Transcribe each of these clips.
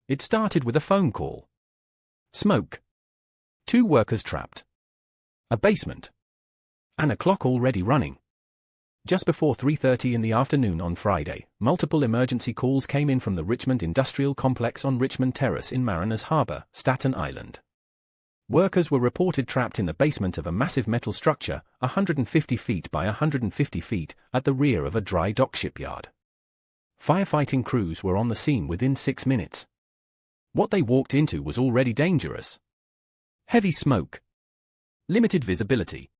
It started with a phone call. Smoke. 2 workers trapped. A basement. And a clock already running. Just before 3:30 in the afternoon on Friday, multiple emergency calls came in from the Richmond Industrial Complex on Richmond Terrace in Mariners Harbor, Staten Island. Workers were reported trapped in the basement of a massive metal structure, 150 feet by 150 feet, at the rear of a dry dock shipyard. Firefighting crews were on the scene within 6 minutes. What they walked into was already dangerous. Heavy smoke. Limited visibility.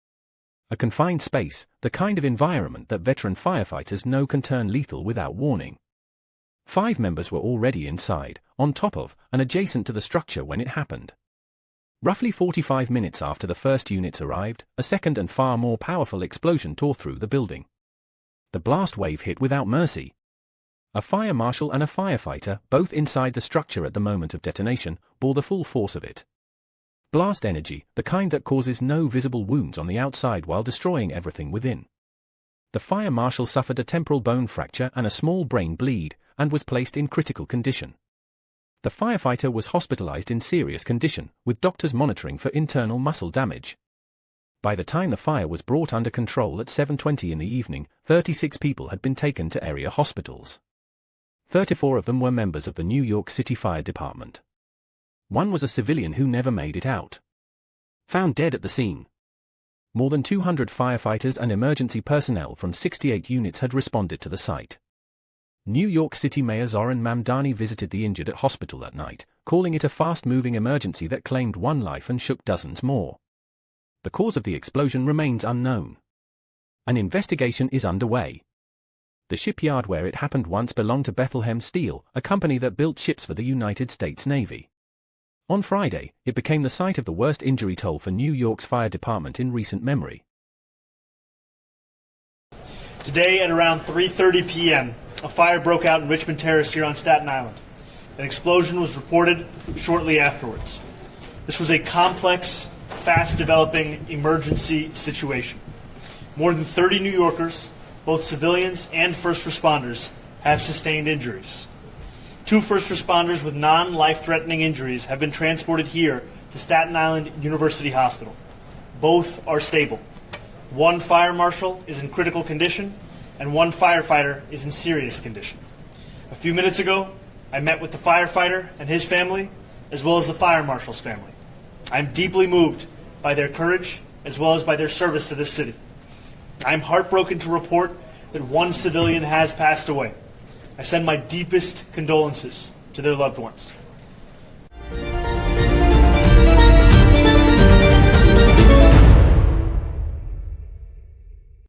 A confined space, the kind of environment that veteran firefighters know can turn lethal without warning. 5 members were already inside, on top of, and adjacent to the structure when it happened. Roughly 45 minutes after the first units arrived, a second and far more powerful explosion tore through the building. The blast wave hit without mercy. A fire marshal and a firefighter, both inside the structure at the moment of detonation, bore the full force of it. Blast energy, the kind that causes no visible wounds on the outside while destroying everything within. The fire marshal suffered a temporal bone fracture and a small brain bleed, and was placed in critical condition. The firefighter was hospitalised in serious condition, with doctors monitoring for internal muscle damage. By the time the fire was brought under control at 7:20 in the evening, 36 people had been taken to area hospitals. 34 of them were members of the New York City Fire Department. 1 was a civilian who never made it out. Found dead at the scene. More than 200 firefighters and emergency personnel from 68 units had responded to the site. New York City Mayor Zohran Mamdani visited the injured at hospital that night, calling it a fast-moving emergency that claimed 1 life and shook dozens more. The cause of the explosion remains unknown. An investigation is underway. The shipyard where it happened once belonged to Bethlehem Steel, a company that built ships for the United States Navy. On Friday, it became the site of the worst injury toll for New York's fire department in recent memory. Today at around 3:30 p.m., a fire broke out in Richmond Terrace here on Staten Island. An explosion was reported shortly afterwards. This was a complex, fast-developing emergency situation. More than 30 New Yorkers, both civilians and first responders, have sustained injuries. 2 first responders with non-life-threatening injuries have been transported here to Staten Island University Hospital. Both are stable. 1 fire marshal is in critical condition, and 1 firefighter is in serious condition. A few minutes ago, I met with the firefighter and his family, as well as the fire marshal's family. I'm deeply moved by their courage, as well as by their service to this city. I'm heartbroken to report that 1 civilian has passed away. I send my deepest condolences to their loved ones.